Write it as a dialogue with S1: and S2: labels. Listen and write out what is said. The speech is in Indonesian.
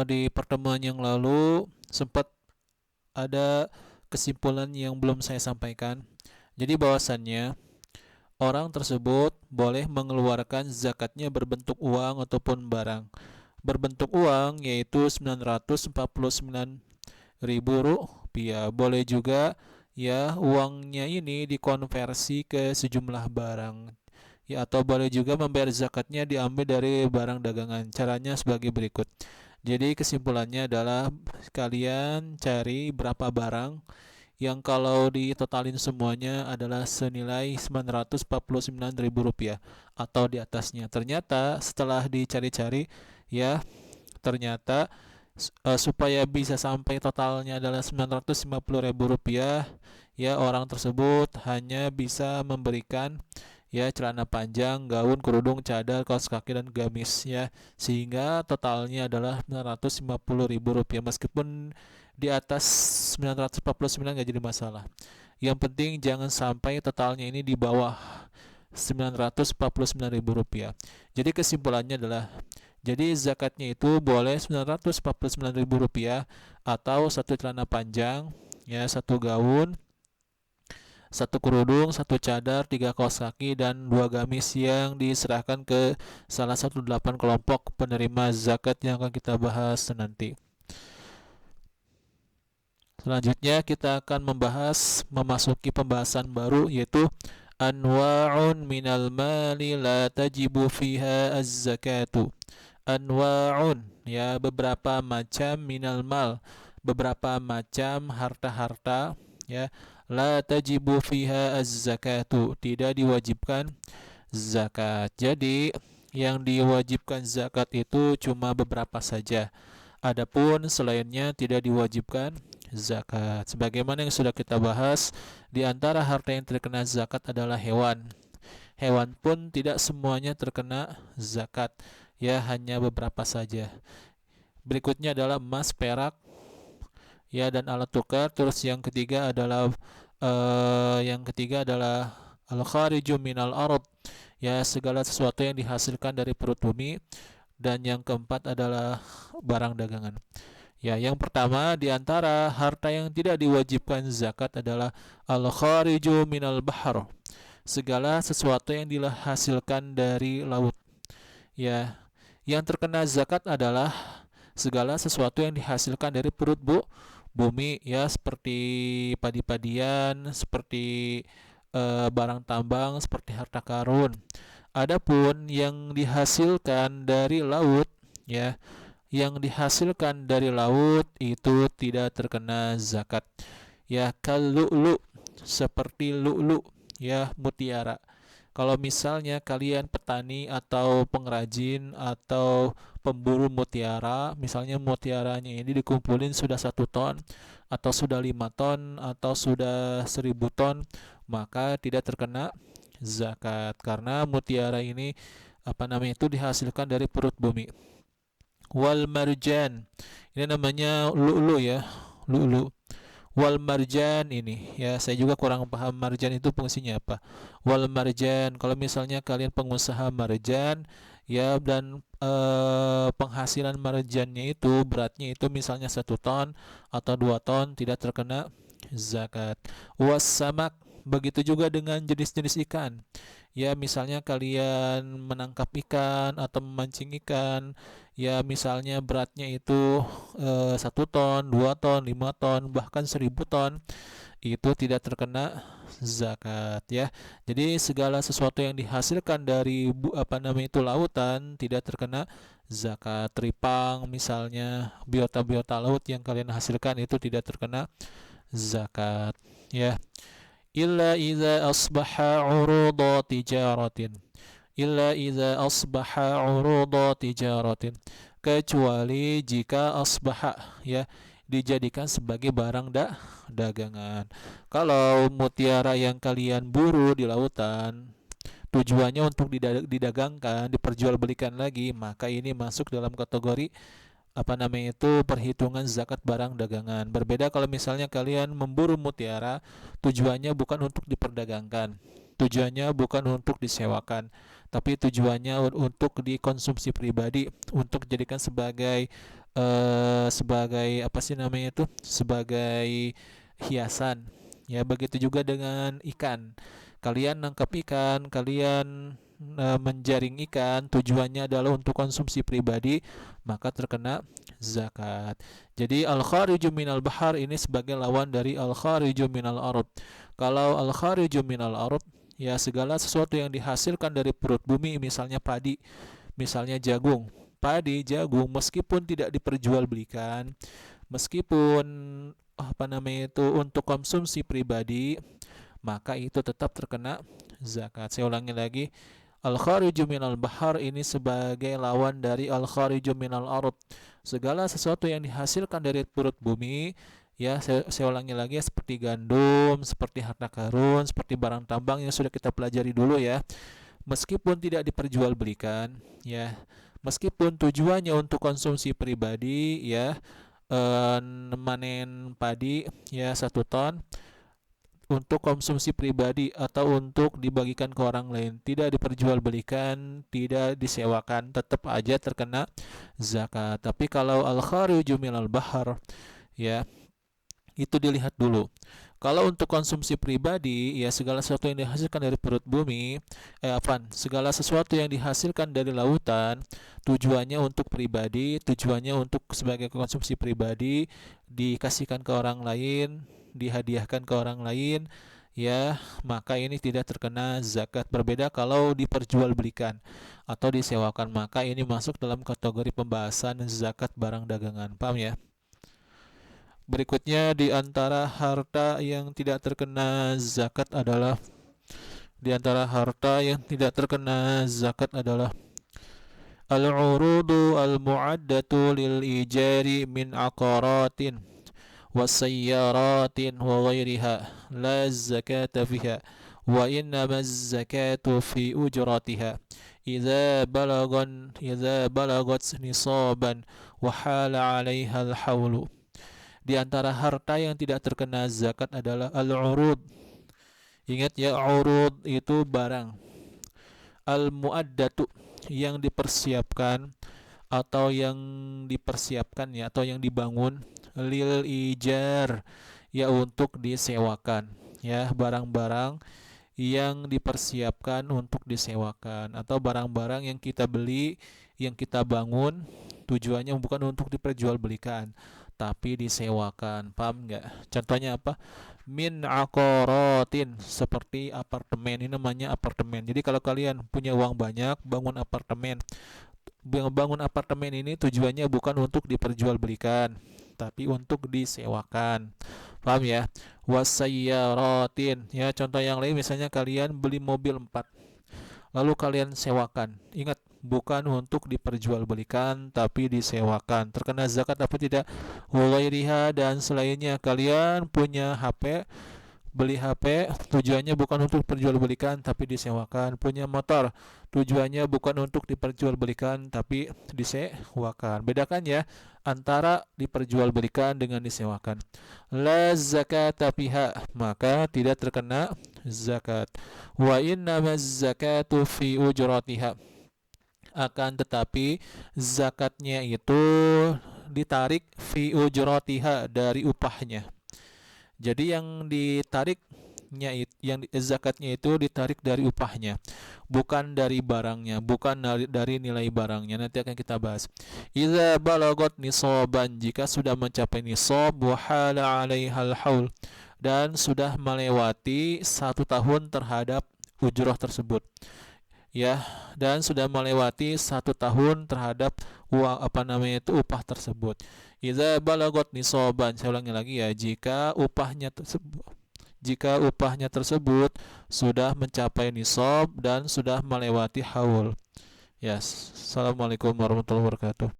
S1: Di pertemuan yang lalu sempat ada kesimpulan yang belum saya sampaikan. Jadi bahwasannya orang tersebut boleh mengeluarkan zakatnya berbentuk uang ataupun barang. Berbentuk uang yaitu 949.000 rupiah. Boleh juga ya uangnya ini dikonversi ke sejumlah barang. Ya, atau boleh juga membayar zakatnya diambil dari barang dagangan. Caranya sebagai berikut. Jadi kesimpulannya adalah kalian cari berapa barang yang kalau ditotalin semuanya adalah senilai 949.000 rupiah atau di atasnya. Ternyata setelah dicari-cari ya, ternyata supaya bisa sampai totalnya adalah 950.000 rupiah, ya orang tersebut hanya bisa memberikan ya celana panjang, gaun, kerudung, cadar, kaos kaki dan gamis ya, sehingga totalnya adalah 950.000 rupiah. Meskipun di atas 949 nggak jadi masalah. Yang penting jangan sampai totalnya ini di bawah 949.000 rupiah. Jadi kesimpulannya adalah, jadi zakatnya itu boleh 949.000 rupiah atau satu celana panjang, ya satu gaun, satu kerudung, satu cadar, tiga kaos kaki, dan dua gamis yang diserahkan ke salah satu 8 kelompok penerima zakat yang akan kita bahas nanti. Selanjutnya kita akan memasuki pembahasan baru, yaitu anwa'un minal mali la tajibu fiha az-zakatu. Anwa'un, ya beberapa macam minal mal, beberapa macam harta-harta ya, la tajibu fiha az-zakatu, tidak diwajibkan zakat. Jadi yang diwajibkan zakat itu cuma beberapa saja. Adapun selainnya tidak diwajibkan zakat. Sebagaimana yang sudah kita bahas, di antara harta yang terkena zakat adalah hewan. Hewan pun tidak semuanya terkena zakat, ya hanya beberapa saja. Berikutnya adalah emas, perak, ya dan alat tukar. Terus yang ketiga adalah al-khariju minal arad, ya segala sesuatu yang dihasilkan dari perut bumi. Dan yang keempat adalah barang dagangan. Ya, yang pertama di antara harta yang tidak diwajibkan zakat adalah al-khariju minal bahr, segala sesuatu yang dihasilkan dari laut. Ya, yang terkena zakat adalah segala sesuatu yang dihasilkan dari perut bumi ya, seperti padi-padian, seperti barang tambang, seperti harta karun. Adapun yang dihasilkan dari laut ya, yang dihasilkan dari laut itu tidak terkena zakat. Ya, kalulu, seperti lu'lu, ya mutiara. Kalau misalnya kalian petani atau pengrajin atau pemburu mutiara, misalnya mutiaranya ini dikumpulin sudah 1 ton atau sudah 5 ton atau sudah 1.000 ton, maka tidak terkena zakat karena mutiara ini itu dihasilkan dari perut bumi. Wal marjan, ini namanya lu'lu ya, lu'lu. Wal marjan ini ya, saya juga kurang paham marjan itu fungsinya apa. Wal marjan, kalau misalnya kalian pengusaha marjan ya, dan penghasilan marjannya itu beratnya itu misalnya 1 ton atau 2 ton, tidak terkena zakat. Was samak, begitu juga dengan jenis-jenis ikan ya, misalnya kalian menangkap ikan atau memancing ikan ya, misalnya beratnya itu 1 ton, 2 ton, 5 ton, bahkan 1.000 ton, itu tidak terkena zakat ya. Jadi segala sesuatu yang dihasilkan dari lautan tidak terkena zakat. Tripang misalnya, biota-biota laut yang kalian hasilkan itu tidak terkena zakat ya. Illa idza asbaha uruda tijaratin, illa idza asbaha uruda tijaratin, kecuali jika asbaha ya dijadikan sebagai barang dagangan. Kalau mutiara yang kalian buru di lautan tujuannya untuk didagangkan, diperjualbelikan lagi, maka ini masuk dalam kategori perhitungan zakat barang dagangan. Berbeda kalau misalnya kalian memburu mutiara tujuannya bukan untuk diperdagangkan. tujuannya bukan untuk disewakan, tapi tujuannya untuk dikonsumsi pribadi, untuk dijadikan sebagai apa sih namanya itu, sebagai hiasan. Ya, begitu juga dengan ikan. Kalian nangkap ikan, kalian menjaring ikan, tujuannya adalah untuk konsumsi pribadi, maka terkena zakat. Jadi al-khariju minal bahar ini sebagai lawan dari al-khariju minal ard. Kalau al-khariju minal ard, ya segala sesuatu yang dihasilkan dari perut bumi, misalnya padi, misalnya jagung. Padi, jagung, meskipun tidak diperjualbelikan, meskipun apa namanya itu untuk konsumsi pribadi, maka itu tetap terkena zakat. Saya ulangi lagi, al-khariju minal bahar ini sebagai lawan dari al-khariju minal ard. Segala sesuatu yang dihasilkan dari perut bumi, ya saya ulangi lagi, seperti gandum, seperti harta karun, seperti barang tambang yang sudah kita pelajari dulu ya. Meskipun tidak diperjualbelikan, ya, meskipun tujuannya untuk konsumsi pribadi, ya, memanen padi ya 1 ton untuk konsumsi pribadi atau untuk dibagikan ke orang lain, tidak diperjualbelikan, tidak disewakan, tetap aja terkena zakat. Tapi kalau al-khariju minal bahar, ya, itu dilihat dulu. Kalau untuk konsumsi pribadi, ya segala sesuatu yang dihasilkan dari perut bumi, segala sesuatu yang dihasilkan dari lautan, tujuannya untuk pribadi, tujuannya untuk sebagai konsumsi pribadi, dikasihkan ke orang lain, dihadiahkan ke orang lain, ya, maka ini tidak terkena zakat. Berbeda kalau diperjualbelikan atau disewakan, maka ini masuk dalam kategori pembahasan zakat barang dagangan. Paham ya? Berikutnya, di antara harta yang tidak terkena zakat adalah al-urudu al-mu'addatu lil ijari min aqaratin wasayyaratin wa ghairiha la zakata fiha wa innama zakatu fi ujratiha idza balagat nisaban wa hala 'alaiha al-haulu. Di antara harta yang tidak terkena zakat adalah al-urud. Ingat ya, urud itu barang. Al-muaddatu yang dipersiapkan atau yang dipersiapkan ya, atau yang dibangun, lil ijar ya untuk disewakan, ya, barang-barang yang dipersiapkan untuk disewakan atau barang-barang yang kita beli, yang kita bangun, tujuannya bukan untuk diperjualbelikan tapi disewakan. Paham nggak? Contohnya apa? Min aqaratin, seperti apartemen. Ini namanya apartemen. Jadi kalau kalian punya uang banyak, bangun apartemen. Bangun apartemen ini tujuannya bukan untuk diperjualbelikan tapi untuk disewakan. Paham ya? Wasayyaratin, ya, contoh yang lain misalnya kalian beli mobil 4 lalu kalian sewakan. Ingat, bukan untuk diperjualbelikan tapi disewakan. Terkena zakat apa tidak? Walairiha, dan selainnya. Kalian punya HP, beli HP, tujuannya bukan untuk diperjualbelikan tapi disewakan. Punya motor, tujuannya bukan untuk diperjualbelikan tapi disewakan. Bedakan ya antara diperjualbelikan dengan disewakan. La zakata fiha, maka tidak terkena zakat. Wa innamaz zakatu fi ujratiha, akan tetapi zakatnya itu ditarik fi ujratiha, dari upahnya. Jadi yang zakatnya itu ditarik dari upahnya, bukan dari barangnya, bukan dari nilai barangnya. Nanti akan kita bahas. Idza balagot nisaban, jika sudah mencapai nisab, wa hala 'alaihal haul, dan sudah melewati 1 tahun terhadap ujrah tersebut, ya, dan sudah melewati 1 tahun terhadap uang upah tersebut. Idza balagot nisaban, saya ulangi lagi ya, jika upahnya tersebut sudah mencapai nisab dan sudah melewati haul. Ya, Assalamualaikum warahmatullahi wabarakatuh.